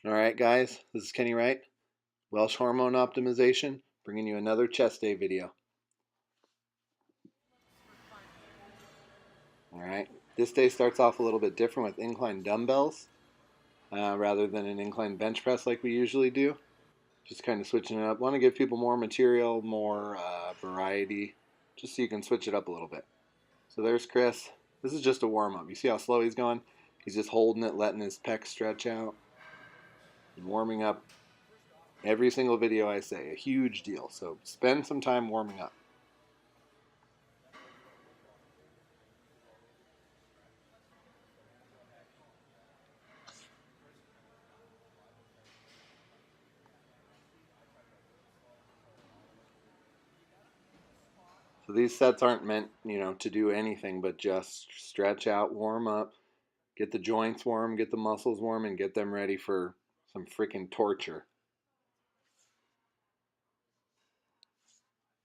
Alright guys, this is Kenny Wright, Welsh Hormone Optimization, bringing you another chest day video. Alright, this day starts off a little bit different with incline dumbbells rather than an incline bench press like we usually do. Just kind of switching it up. Want to give people more material, more variety, just so you can switch it up a little bit. So there's Chris. This is just a warm-up. You see how slow he's going? He's just holding it, letting his pecs stretch out. And warming up. Every single video I say, a huge deal. So spend some time warming up. So these sets aren't meant, to do anything but just stretch out, warm up, get the joints warm, get the muscles warm, and get them ready for some freaking torture.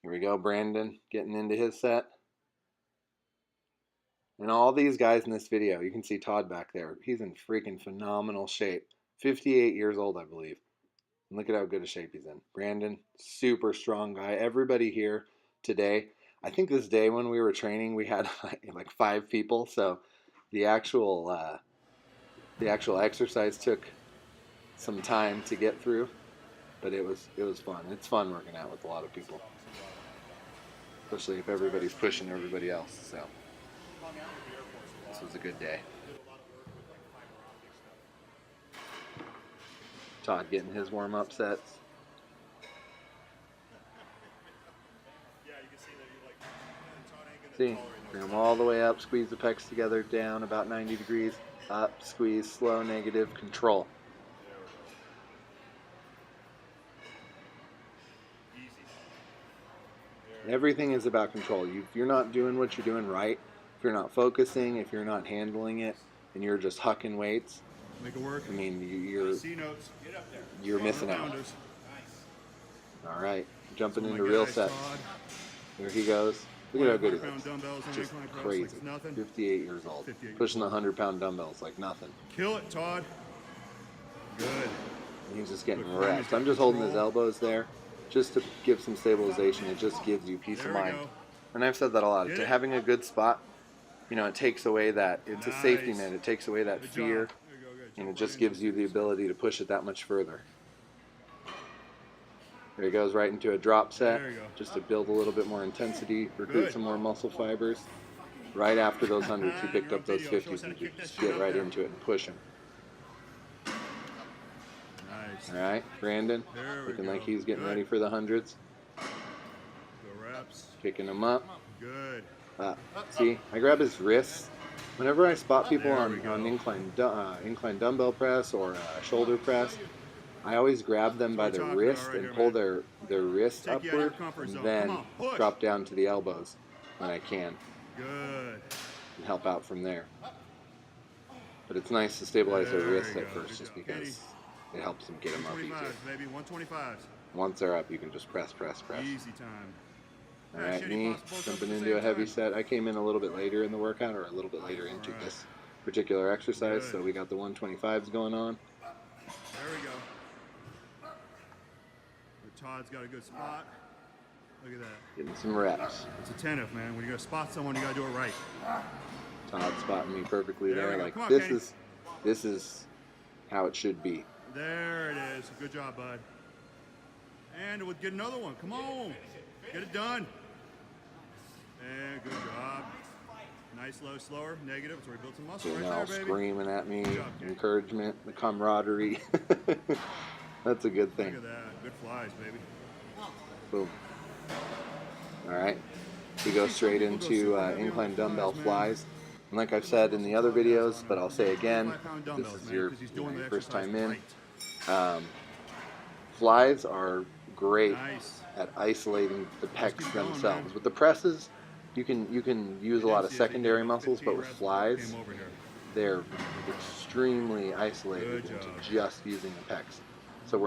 Here we go, Brandon getting into his set. And all these guys in this video, you can see Todd back there. He's in freaking phenomenal shape. 58 years old, I believe. And look at how good a shape he's in. Brandon, super strong guy. Everybody here today. I think this day when we were training, we had like 5 people. So the actual exercise took some time to get through, but it was fun. It's fun working out with a lot of people, especially if everybody's pushing everybody else. So this was a good day. Todd getting his warm-up sets. See, bring them all the way up, squeeze the pecs together, down about 90 degrees, up, squeeze, slow, negative, control. Everything is about control. If you're not doing what you're doing right, if you're not focusing, if you're not handling it, and you're just hucking weights, make it work. I mean, you're missing out. All right, jumping into real sets. There he goes. Look at how good he is. Just crazy. 58 years old. Pushing the 100-pound dumbbells like nothing. Kill it, Todd. Good. And he's just getting reps. I'm just holding his elbows there just to give some stabilization. It just gives you peace of mind. And I've said that a lot. To having a good spot, it takes away that, it's a safety net. It takes away that fear, and it just gives you the ability to push it that much further. There he goes, right into a drop set, just to build a little bit more intensity, recruit some more muscle fibers. Right after those 100s, he picked up those 50s and just get right into it and push him. Nice. All right, Brandon, looking like he's getting ready for the 100s. Picking him up. Good. See, I grab his wrists. Whenever I spot people on incline dumbbell press or shoulder press, I always grab them by the wrist and pull their wrist upward, and then drop down to the elbows when I can. Good. And help out from there. But it's nice to stabilize their wrists at first, just because it helps them get them up easier. Maybe 125s. Once they're up, you can just press. Easy time. All right, me jumping into a heavy set. I came in a little bit later in the workout, or a little bit later into this particular exercise, so we got the 125s going on. There we go. Todd's got a good spot. Look at that. Getting some reps. It's attentive, man. When you gotta spot someone, you gotta do it right. Todd spotting me perfectly there. Like on, this is how it should be. There it is. Good job, bud. And we'll get another one. Come on. Get it done. And good job. Nice, low, slower, negative. That's where we built some muscle right there, baby. Screaming at me, encouragement, the camaraderie. That's a good thing. Look at that. Good flies, baby. Boom. All right. We go straight into incline dumbbell flies. And like I've said in the other videos, but I'll say again, this is your first time in. Flies are great at isolating the pecs themselves. With the presses, you can use a lot of secondary muscles, but with flies, they're extremely isolated into just using the pecs. So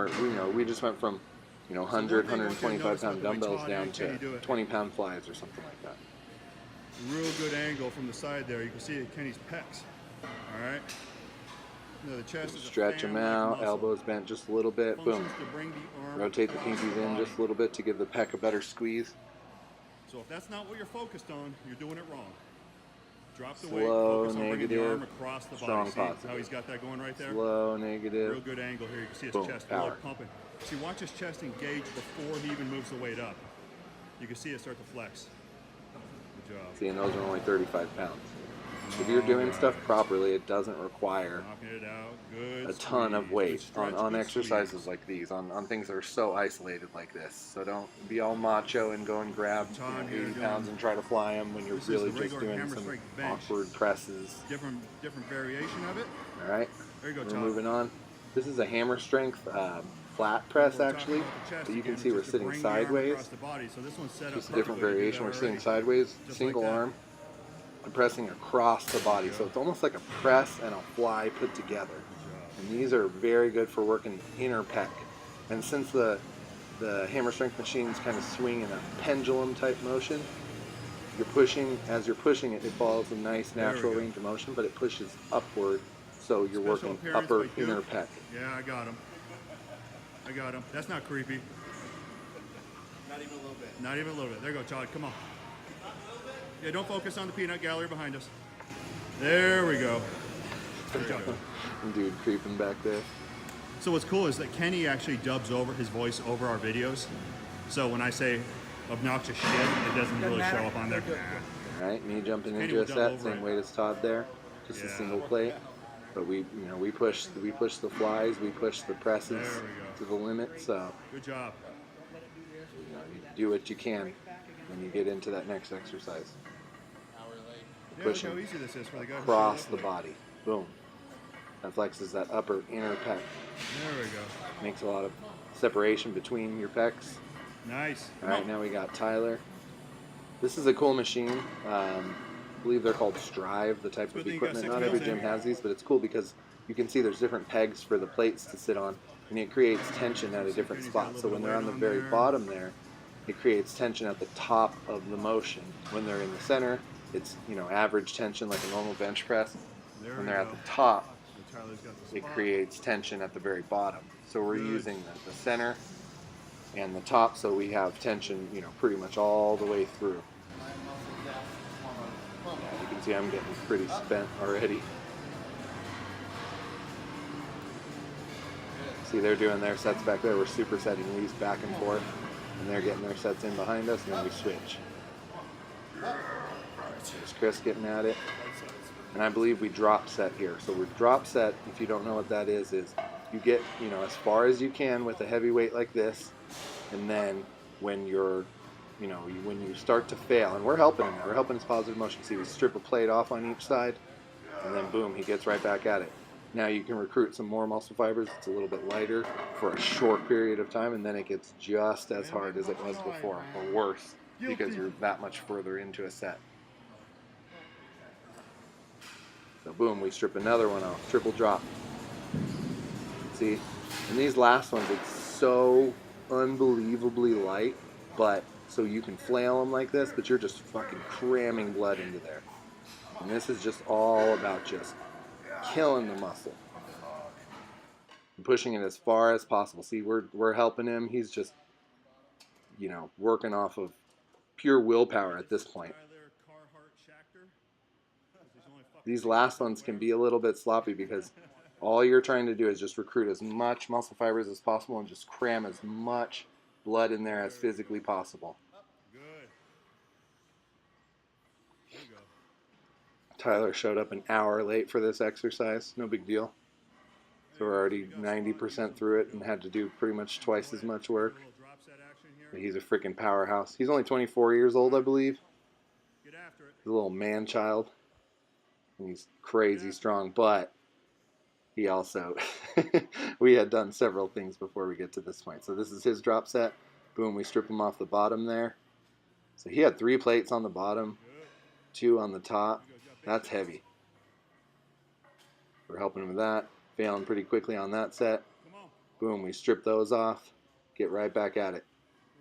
we just went from 100, 125-pound dumbbells down to 20-pound flies or something like that. Real good angle from the side there. You can see Kenny's pecs. All right. No, the chest is a Stretch them fan-like out, muscle. elbows bent just a little bit, boom. Functions to bring the arm Rotate the across pinkies in body. just a little bit to give the pec a better squeeze. So if that's not what you're focused on, you're doing it wrong. Drop the weight, Slow, focus on bringing the arm negative, across the strong, body. See positive. how he's got that going right there? Slow, negative. Real good angle here. You can see his Boom, chest power. really pumping. See, watch his chest engage before he even moves the weight up. You can see it start to flex. Good job. See, and those are only 35 pounds. If you're doing stuff properly, it doesn't require Knocking it out. Good a ton of squeeze. weight Good stretch, on good exercises squeeze. like these, on things that are so isolated like this. So don't be all macho and go and grab Time 80 here pounds doing- and try to fly them when you're This is really the just regular doing hammer some strength bench. awkward presses. Different variation of it. All right, There you go, we're Todd. moving on. This is a hammer strength flat press We're talking actually. about the chest But you can again, see which we're is to sitting bring the arm sideways. across the body. So this one's set up Just a different perfectly to do variation. that We're sitting already. sideways, Just single like that. arm, and pressing across the body. So it's almost like a press and a fly put together. And these are very good for working inner pec. And since the hammer strength machines kind of swing in a pendulum type motion, you're pushing, as you're pushing it, it follows a nice There we natural go. range of motion, but it pushes upward, so you're Special working appearance upper by Duke. inner pec. Yeah, I got him. That's not creepy. Not even a little bit. Not even a little bit. There you go, Todd. Come on. Yeah, don't focus on the peanut gallery behind us. There we go. Good job. Dude creeping back there. So what's cool is that Kenny actually dubs over his voice over our videos. So when I say obnoxious shit, it doesn't really show up on there. All right, me jumping Kenny into will a dub set, over same it. weight as Todd there, just a Yeah. single plate. But we push the flies, we push the presses There we go. to the limit. So Good job. you do what you can when you get into that next exercise. Yeah, look Pushing how easy this is for the guy. who across showed the up late. body. Boom. That flexes that upper inner pec. There we go. Makes a lot of separation between your pecs. Nice. All right, now we got Tyler. This is a cool machine. I believe they're called Strive, the type of Good thing you got equipment. 6 Not every mils gym in. has these, but it's cool because you can see there's different pegs for the plates to sit on, and it creates tension at a different Kenny's got a spot. little So bit when of they're on weight the on very there. bottom there, it creates tension at the top of the motion. When they're in the center, it's average tension like a normal bench press. There When we they're at go. the top, So Tyler's got the it spot. creates tension at the very bottom. So we're Good. using the center and the top, so we have tension, pretty much all the way through. You can see I'm getting pretty spent already. See, they're doing their sets back there. We're supersetting these back and forth, and they're getting their sets in behind us, and then we switch. There's Chris getting at it. And I believe we drop set here. So we're drop set, if you don't know what that is you get, as far as you can with a heavy weight like this, and then when you're, when you start to fail, and we're helping him, we're helping his positive motion. See, we strip a plate off on each side, and then boom, he gets right back at it. Now you can recruit some more muscle fibers. It's a little bit lighter for a short period of time, and then it gets just as hard as it was before, or worse, because you're that much further into a set. So boom, we strip another one off, triple drop. See, and these last ones, it's so unbelievably light, but so you can flail them like this, but you're just fucking cramming blood into there. And this is just all about just killing the muscle and pushing it as far as possible. See, we're helping him. He's just, working off of pure willpower at this point. Tyler Carhart Schachter. He's only fucking These last ones can be a little bit sloppy because all you're trying to do is just recruit as much muscle fibers as possible and just cram as much blood in there as physically possible. Good. There you go. Tyler showed up an hour late for this exercise. No big deal. So we're already 90% through it and had to do pretty much twice as much work. A little drop set action here. But he's a freaking powerhouse. He's only 24 years old, I believe. Get after it. He's a little man child. And he's crazy strong, but he also, we had done several things before we get to this point. So this is his drop set. Boom, we strip him off the bottom there. So he had 3 plates on the bottom, 2 on the top. That's heavy. We're helping him with that. Failing pretty quickly on that set. Come on. Boom, we strip those off. Get right back at it.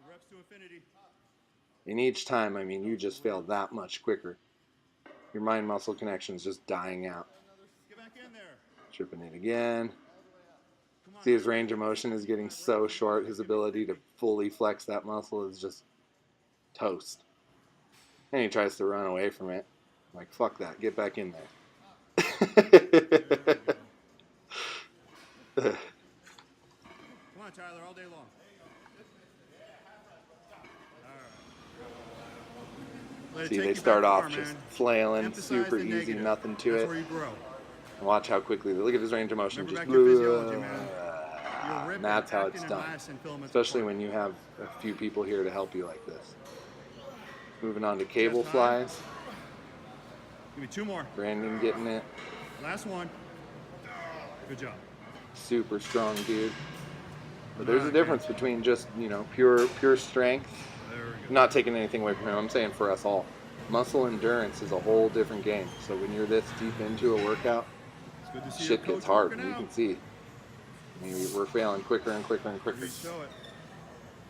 Reps to infinity. And each time, you just fail that much quicker. Your mind-muscle connection is just dying out. Get back in there. Tripping it again. See, his range of motion is getting so short. His ability to fully flex that muscle is just toast. And he tries to run away from it. I'm like, fuck that. Get back in there. Come on, Tyler, all day long. See, they start off just flailing, super easy, nothing to it. And watch how quickly, look at his range of motion. Just and that's how it's done. Especially when you have a few people here to help you like this. Moving on to cable flies. Give me 2 more. Brandon getting it. Last one. Good job. Super strong dude. But there's a difference between just, you know, pure strength. I'm not taking anything away from him. I'm saying for us all. Muscle endurance is a whole different game. So when you're this deep into a workout, shit gets hard. You can see. I mean, we're failing quicker and quicker and quicker. Show it.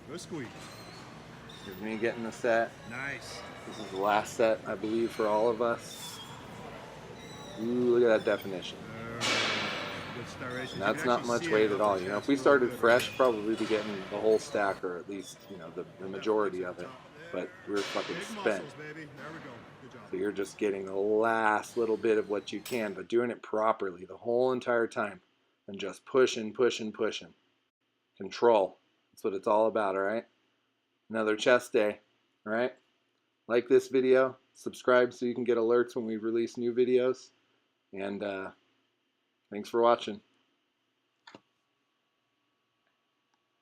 Go squeeze. Here's me getting the set. Nice. This is the last set, I believe, for all of us. Ooh, look at that definition. And that's not much weight at all. You know, if we started fresh, probably be getting the whole stack, or at least, you know, the majority of it. But we're fucking spent. So you're just getting the last little bit of what you can, but doing it properly the whole entire time. And just pushing, pushing, pushing. Control. That's what it's all about, all right? Another chest day, all right? Like this video. Subscribe so you can get alerts when we release new videos. And thanks for watching.